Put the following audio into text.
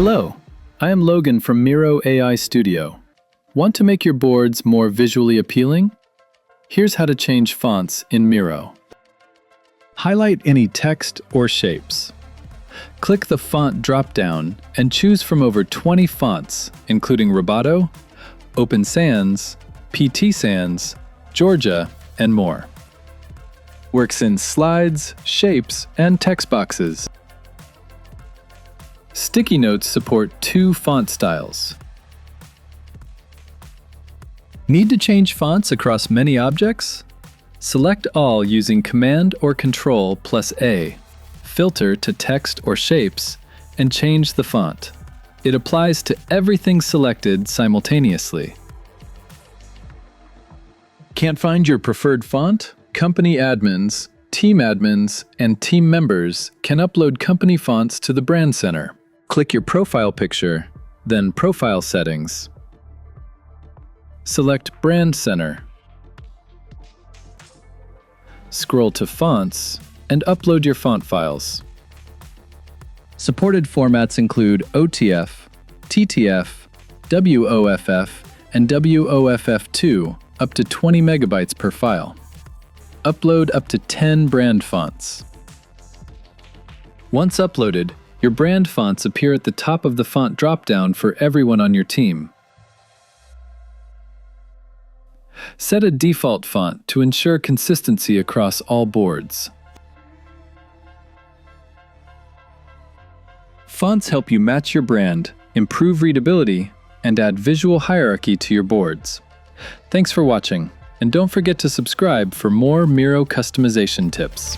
Hello, I am Logan from Miro AI Studio. Want to make your boards more visually appealing? Here's how to change fonts in Miro. Highlight any text or shapes. Click the font drop-down and choose from over 20 fonts, including Roboto, Open Sans, PT Sans, Georgia, and more. Works in slides, shapes, and text boxes. Sticky notes support 2 font styles. Need to change fonts across many objects? Select all using Command or Control plus A. Filter to text or shapes, and change the font. It applies to everything selected simultaneously. Can't find your preferred font? Company admins, and team members can upload company fonts to the Brand Center. Click your profile picture, then Profile Settings. Select Brand Center. Scroll to Fonts and upload your font files. Supported formats include OTF, TTF, WOFF, and WOFF2, up to 20 megabytes per file. Upload up to 10 brand fonts. Once uploaded, your brand fonts appear at the top of the font drop-down for everyone on your team. Set a default font to ensure consistency across all boards. Fonts help you match your brand, improve readability, and add visual hierarchy to your boards. Thanks for watching, and don't forget to subscribe for more Miro customization tips.